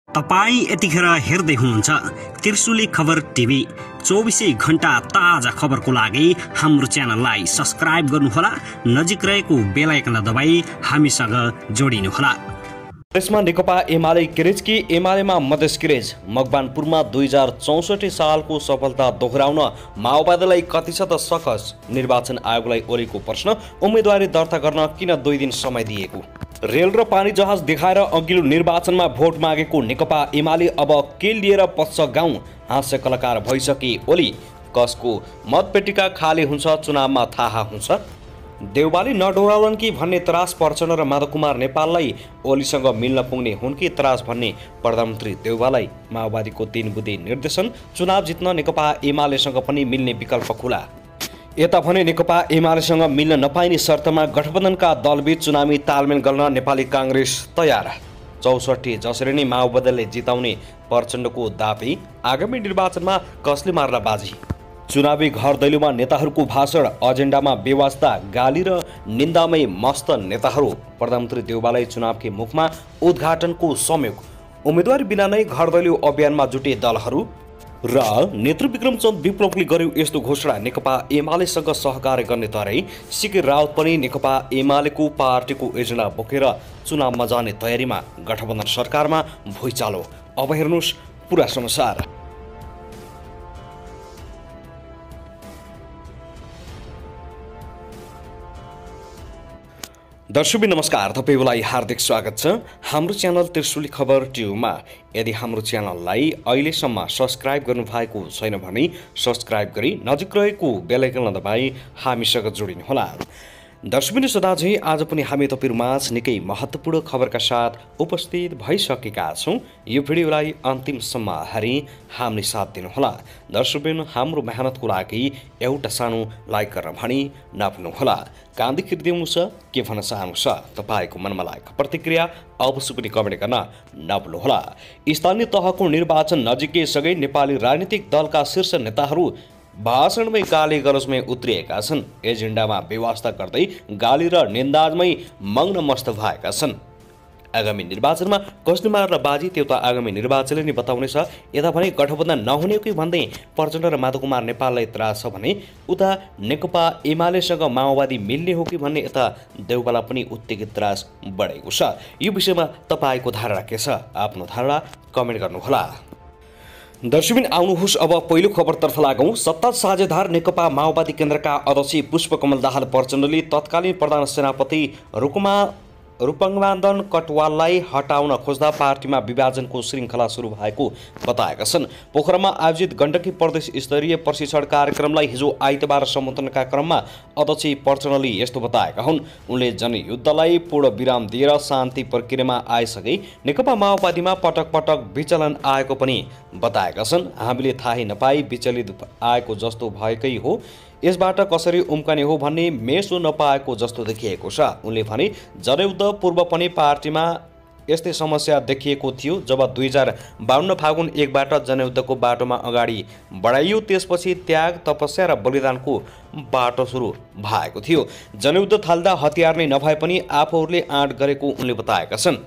तपाई यतिखेर हेर्दै हुनुहुन्छ त्रिशुली खबर टिभी। 24 घण्टा ताजा खबरको लागि हाम्रो च्यानललाई सब्स्क्राइब गर्नुहोला, नजिक रहेको बेल आइकन दबाई हामीसँग जोडिनुहोला। देशमा नेकपा एमाले क्रेज कि एमालेमा मधेस क्रेज। मकवानपुरमा 2064 सालको सफलता दोहोऱ्याउन माओवादीलाई कतिशत सकस। निर्वाचन आयोगलाई ओलीको प्रश्न, उम्मेदवारी दर्ता गर्न किन 2 दिन समय दिएको। रेल र पानी जहाज देखाएर अघिल्लो निर्वाचनमा भोट मागेको नेकपा एमाले अब के लिएर पस्छ गाउँ। हास्य कलाकार भइसके ओली। कसको मतपेटिका खाली हुन्छ चुनावमा थाहा हुन्छ। देउवाले नडोराउन् कि भन्ने त्रास प्रचण्ड र माधव कुमार नेपाललाई। ओलीसँग मिल्न पुग्ने हुन् कि त्रास भन्ने प्रधानमन्त्री देउवालाई। माओवादीको 3 बुँदे निर्देशन। चुनाव जित्न नेकपा एमालेसँग पनि मिल्ने विकल्प खुला। यता भने नेकपा एमालेसँग मिल्न नपाइने शर्तमा गठबन्धनका दलबीच चुनावी तालमेल गर्न नेपाली काङ्ग्रेस तयार। 64 जसरी नै माओवादीले जिताउने प्रचण्डको दाबी। आगामी निर्वाचनमा कसले मार्ला बाजी। चुनावी घर दैलोमा नेताहरूको भाषण। एजेन्डामा बेवास्ता, गाली र निन्दामै मस्त नेताहरू। प्रधानमन्त्री देउवालाई चुनावकै मुखमा उद्घाटनको संयोग। उम्मेदवारी बिना नै घर दैलो अभियानमा जुटे दलहरू। र नेत्र विक्रमचन्द्र विप्लवले गर्यो यस्तो घोषणा। नेकपा एमालेसँग सहकार्य गर्ने तरै सिके राउत पनि नेकपा एमालेको पार्टीको एजेन्डा बोकेर चुनावमा जाने तयारीमा। गठबन्धन सरकारमा भुइँचालो। अब हेर्नुहोस् पुरा समाचार। दर्शक नमस्कार, तपाईलाई हार्दिक स्वागत छ हाम्रो च्यानल त्रिशुली खबर टिभीमा। यदि हाम्रो च्यानललाई अहिलेसम्म सब्स्क्राइब गर्नुभएको छैन भने सब्स्क्राइब गरी नजिक रहेको बेल आइकन दबाई हामीसँग जोडिनुहोला। दर्शक सदाझै आज पनि हामी तपाईहरुमाझ निकै महत्त्वपूर्ण खबरका साथ उपस्थित भइसकेका छौं। यो भिडियोलाई अन्तिमसम्म हेरी हामीले साथ दिनुहोला। दर्शक हाम्रो मेहनतको लागि एउटा सानो लाइक गर्न भनी नभुल्नुहोला। कान्दी खिर्दिनु छ के भन्न चाहनुहुन्छ तपाईको मनमा लागेको प्रतिक्रिया अवश्य पनि कमेन्ट गर्न नभुल्नुहोला। स्थानीय तहको निर्वाचन नजिकैसँगै नेपाली राजनीतिक दलका शीर्ष नेताहरू भाषणमै गाली गलौजमै उत्रिएका छन्। एजेन्डामा व्यवस्था गर्दै गाली र निन्दाजमै मग्न मस्त भएका छन्। आगामी निर्वाचनमा कसले मार्ला बाजी त्यो त आगामी निर्वाचनले नै बताउनेछ। यता भने गठबन्धन नहुने कि भन्दै प्रचण्ड र माधव कुमार नेपाललाई त्रास छ भने उता नेकपा एमालेसँग माओवादी मिल्ने हो कि भन्ने यता देउवालाई पनि उत्तिकै त्रास बढेको छ। यो विषयमा तपाईको धारणा के छ? आफ्नो धारणा कमेन्ट गर्नुहोला। दर्शक आउनुहोस् अब पहिलो खबरतर्फ लागौं। सत्ता साझेदार नेकपा माओवादी केन्द्रका अध्यक्ष पुष्पकमल दाहाल प्रचण्डले तत्कालीन प्रधान सेनापति रूपङ्गबहादुर कटवाललाई हटाउन खोज्दा पार्टीमा विभाजनको श्रृङ्खला सुरु भएको बताएका छन्। पोखरामा आयोजित गण्डकी प्रदेश स्तरीय प्रशिक्षण कार्यक्रमलाई हिजो आइतबार सम्बोधनका क्रममा अध्यक्ष प्रचण्डले यस्तो बताएका हुन्। उनले जनयुद्धलाई पूर्ण विराम दिएर शान्ति प्रक्रियामा आइसके नेकपा माओवादीमा पटक पटक विचलन आएको पनि बताएका छन्। हामीले थाहै नपाई विचलित आएको जस्तो भएकै हो, यसबाट कसरी उम्कने हो भन्ने मेसो नपाएको जस्तो देखिएको छ। उनले भने जनयुद्ध पूर्व पनि पार्टीमा यस्तै समस्या देखिएको थियो। जब 2052 फागुन 1बाट जनयुद्धको बाटोमा अगाडि बढाइयो, त्यसपछि त्याग, तपस्या र बलिदानको बाटो सुरु भएको थियो। जनयुद्ध थाल्दा हतियार नै नभए पनि आफूहरूले आँट गरेको उनले बताएका छन्।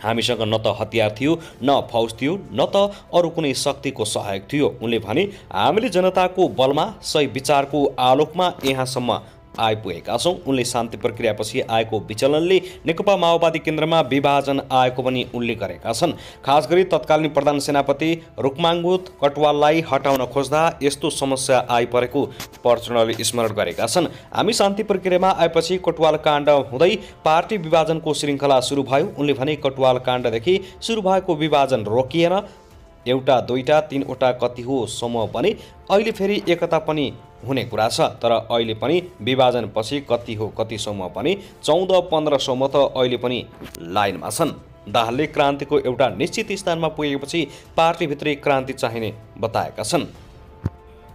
हामीसँग न त हतियार थियो, न फौज थियो, न त अरू कुनै शक्तिको सहयोग थियो। उनले भने हामीले जनताको बलमा सही विचारको आलोकमा यहाँसम्म आइपुगेका छौं। उनले शान्ति प्रक्रियापछि आएको विचलनले नेकपा माओवादी केन्द्रमा विभाजन आएको पनि उल्लेख गरेका छन्। खास गरी तत्कालीन प्रधान सेनापति रूपङ्गबहादुर कटवाललाई हटाउन खोज्दा यस्तो समस्या आइपरेको प्रचण्डले स्मरण गरेका छन्। हामी शान्ति प्रक्रियामा आएपछि कटवाल काण्ड हुँदै पार्टी विभाजनको श्रृङ्खला सुरु भयो। उनले भने कटवाल काण्डदेखि सुरु भएको विभाजन रोकिएन। एउटा, दुईटा, तीनवटा कति हो समूह बने। अहिले फेरि एकता पनि हुने कुरा छ, तर अहिले पनि विभाजन पछि कति हो कति समूह पनि 14-15 समूह त अहिले पनि लाइनमा छन्। दाहालले क्रान्तिको एउटा निश्चित स्थानमा पुगेपछि पार्टीभित्रै क्रान्ति चाहिने बताएका छन्।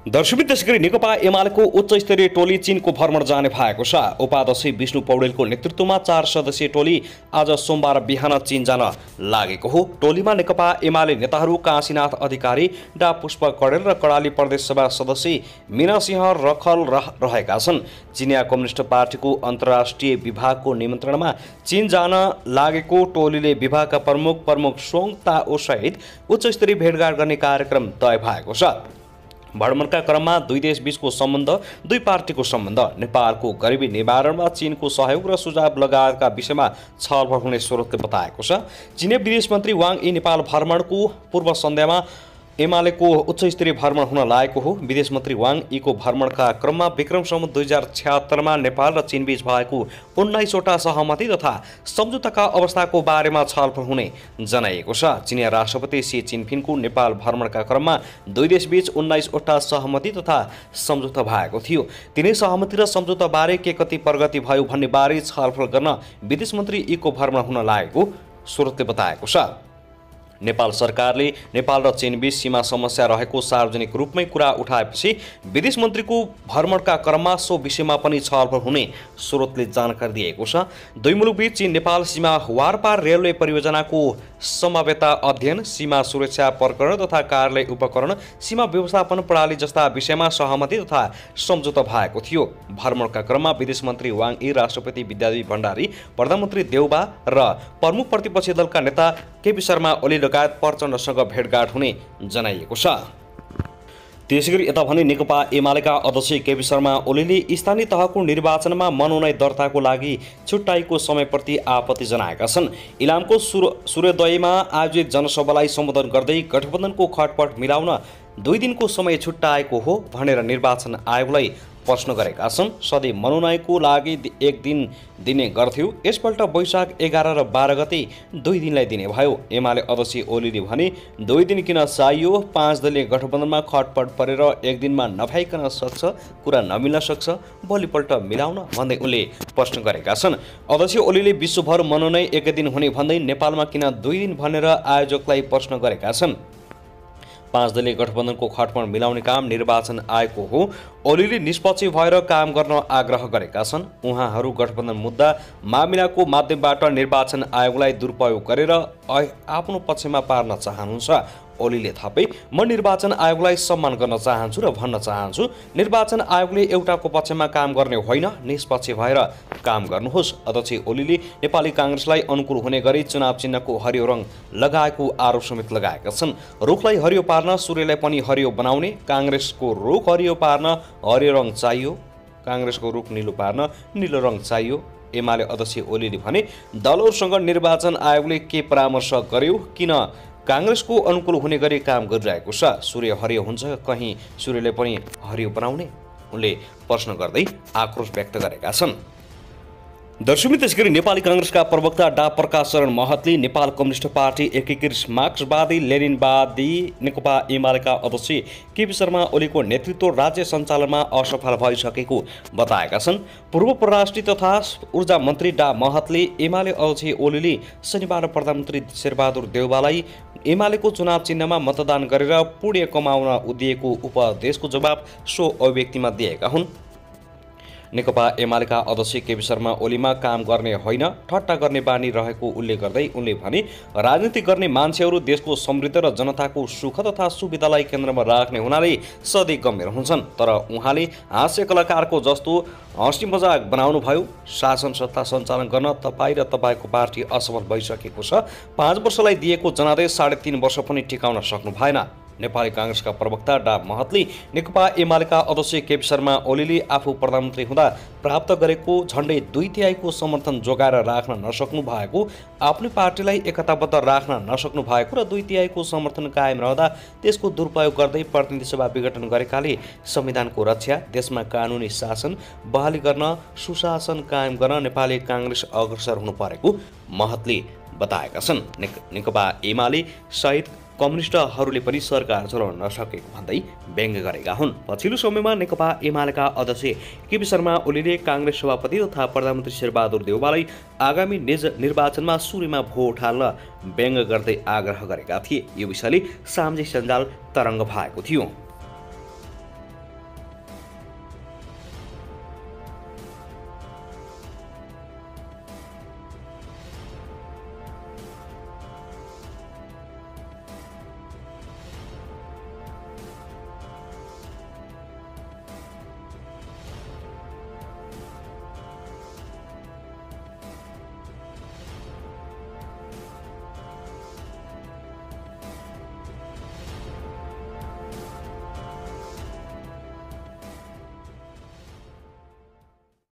दर्शक त्यसैगरी नेकपा एमालेको उच्च स्तरीय टोली चीनको भ्रमण जाने भएको छ। उपाध्यक्ष विष्णु पौडेलको नेतृत्वमा 4 सदस्यीय टोली आज सोमबार बिहान चीन जान लागेको हो। टोलीमा नेकपा एमाले नेताहरू काशीनाथ अधिकारी, डा पुष्प कडेल र कडाली प्रदेश सभा सदस्य मीना सिंह रखल रहेका छन्। चिनिया कम्युनिस्ट पार्टीको अन्तर्राष्ट्रिय विभागको निमन्त्रणमा चीन जान लागेको टोलीले विभागका प्रमुख सोङ ताओ सहित उच्च स्तरीय भेटघाट गर्ने कार्यक्रम तय भएको छ। भ्रमणका क्रममा दुई देशबीचको सम्बन्ध, दुई पार्टीको सम्बन्ध, नेपालको गरिबी निवारणमा चीनको सहयोग र सुझाव लगायतका विषयमा छलफल हुने स्रोतले बताएको छ। चीनी विदेश मन्त्री वाङ यी नेपाल भ्रमणको पूर्व सन्ध्यामा एमालेको उच्च स्तरीय भ्रमण हुन लागेको हो। विदेश मन्त्री वाङ यीको भ्रमणका क्रममा विक्रम सम्वत 2076मा नेपाल र चीनबीच भएको 19वटा सहमति तथा सम्झौताका अवस्थाको बारेमा छलफल हुने जनाइएको छ। चिनिया राष्ट्रपति सी जिनपिङको नेपाल भ्रमणका क्रममा दुई देशबीच 19वटा सहमति तथा सम्झौता भएको थियो। तिनै सहमति र सम्झौताबारे के कति प्रगति भयो भन्ने बारे छलफल गर्न विदेश मन्त्री यीको भ्रमण हुन लागेको स्रोतले बताएको छ। नेपाल सरकारले नेपाल र चीनबीच सीमा समस्या रहेको सार्वजनिक रूपमै कुरा उठाएपछि विदेश मन्त्रीको भ्रमणका क्रममा सो विषयमा पनि छलफल हुने स्रोतले जानकारी दिएको छ। दुई मुलुकबीच चीन नेपाल सीमा वारपार रेलवे परियोजनाको सम्भाव्यता अध्ययन, सीमा सुरक्षा प्रकरण तथा कार्यालय उपकरण, सीमा व्यवस्थापन प्रणाली जस्ता विषयमा सहमति तथा सम्झौता भएको थियो। भ्रमणका क्रममा विदेश मन्त्री वाङ यी राष्ट्रपति विद्यादेवी भण्डारी, प्रधानमन्त्री देउबा र प्रमुख प्रतिपक्षी दलका नेता केपी शर्मा ओली लगायत प्रचण्डसँग भेटघाट हुने जनाइएको छ। त्यसैगरी यता भने नेकपा एमालेका अध्यक्ष केपी शर्मा ओलीले स्थानीय तहको निर्वाचनमा मनोनयन दर्ताको लागि छुट्टाइएको समयप्रति आपत्ति जनाएका छन्। इलामको सूर्योदयमा आयोजित जनसभालाई सम्बोधन गर्दै गठबन्धनको खटपट मिलाउन 2 दिनको समय छुट्टाएको हो भनेर निर्वाचन आयोगलाई प्रश्न गरेका छन्। सधैँ मनोनयनको लागि 1 दिन दिने गर्थ्यो, यसपल्ट वैशाख 11 र 12 गते 2 दिनलाई दिने भयो। एमाले अध्यक्ष ओलीले भने 2 दिन किन चाहियो, 5 दलीय गठबन्धनमा खटपट परेर 1 दिनमा नभ्याइकन सक्छ, कुरा नमिल्न सक्छ, भोलिपल्ट मिलाउन भन्दै उनले प्रश्न गरेका छन्। अध्यक्ष ओलीले विश्वभर मनोनयन 1 दिन हुने भन्दै नेपालमा किन 2 दिन भनेर आयोजकलाई प्रश्न गरेका छन्। 5 दलीय गठबन्धनको खटपट मिलाउने काम निर्वाचन आयोगको हो। ओलीले निष्पक्ष भएर काम गर्न आग्रह गरेका छन्। उहाँहरू गठबन्धन मुद्दा मामिलाको माध्यमबाट निर्वाचन आयोगलाई दुरुपयोग गरेर आफ्नो पक्षमा पार्न चाहनुहुन्छ। ओलीले थपे, म निर्वाचन आयोगलाई सम्मान गर्न चाहन्छु र भन्न चाहन्छु, निर्वाचन आयोगले एउटाको पक्षमा काम गर्ने होइन, निष्पक्ष भएर काम गर्नुहोस्। अध्यक्ष ओलीले नेपाली काङ्ग्रेसलाई अनुकूल हुने गरी चुनाव चिन्हको हरियो रङ लगाएको आरोप समेत लगाएका छन्। रुखलाई हरियो पार्न सूर्यलाई पनि हरियो बनाउने, काङ्ग्रेसको रुख हरियो पार्न हरियो रङ चाहियो, काङ्ग्रेसको रुख निलो पार्न निलो रङ चाहियो। एमाले अध्यक्ष ओलीले भने दलहरूसँग निर्वाचन आयोगले के परामर्श गर्यो, किन काङ्ग्रेसको अनुकूल हुने गरी काम गरिरहेको छ? सूर्य हरियो हुन्छ, कहीँ सूर्यले पनि हरियो बनाउने? उनले प्रश्न गर्दै आक्रोश व्यक्त गरेका छन्। दर्शकवृन्द, त्यसैगरी नेपाली काङ्ग्रेसका प्रवक्ता डा प्रकाश शरण महतले नेपाल कम्युनिस्ट पार्टी एकीकृत मार्क्सवादी लेनिनवादी नेकपा एमालेका अध्यक्ष केपी शर्मा ओलीको नेतृत्व राज्य सञ्चालनमा असफल भइसकेको बताएका छन्। पूर्व परराष्ट्र तथा ऊर्जा मन्त्री डा महतले एमाले अध्यक्ष ओलीले शनिबार प्रधानमन्त्री शेरबहादुर देउबालाई एमालेको चुनाव चिन्हमा मतदान गरेर पुण्य कमाउन दिएको उपदेशको जवाब सो अभिव्यक्तिमा दिएका हुन्। नेकपा एमालेका अध्यक्ष केपी शर्मा ओलीमा काम गर्ने होइन, ठट्टा गर्ने बानी रहेको उल्लेख गर्दै उनले भने राजनीति गर्ने मान्छेहरू देशको समृद्ध र जनताको सुख तथा सुविधालाई केन्द्रमा राख्ने हुनाले सधैँ गम्भीर हुन्छन्। तर उहाँले हास्य कलाकारको जस्तो हँसी मजाक बनाउनु भयो। शासन सत्ता सञ्चालन गर्न तपाईँ र तपाईँको पार्टी असफल भइसकेको छ। 5 वर्षलाई दिएको जनादेश 3.5 वर्ष पनि टिकाउन सक्नु भएन। नेपाली काङ्ग्रेसका प्रवक्ता डा महतले नेकपा एमालेका अध्यक्ष केपी शर्मा ओलीले आफू प्रधानमन्त्री हुँदा प्राप्त गरेको झण्डै 2/3 समर्थन जोगाएर राख्न नसक्नु भएको, आफ्नै पार्टीलाई एकताबद्ध राख्न नसक्नु भएको र 2/3 समर्थन कायम रहँदा त्यसको दुरुपयोग गर्दै प्रतिनिधि सभा विघटन गरेकाले संविधानको रक्षा, देशमा कानुनी शासन बहाली गर्न, सुशासन कायम गर्न नेपाली काङ्ग्रेस अग्रसर हुनु परेको महतले बताएका छन्। नेकपा एमाले सहित कम्युनिस्टहरूले पनि सरकार चलाउन नसकेको भन्दै व्यङ्ग्य गरेका हुन्। पछिल्लो समयमा नेकपा एमालेका अध्यक्ष केपी शर्मा ओलीले काङ्ग्रेस सभापति तथा प्रधानमन्त्री शेरबहादुर देउबालाई आगामी निर्वाचनमा सूर्यमा भोट हाल्न व्यङ्ग्य गर्दै आग्रह गरेका थिए। यो विषयले सामाजिक सञ्जाल तरङ्ग भएको थियो।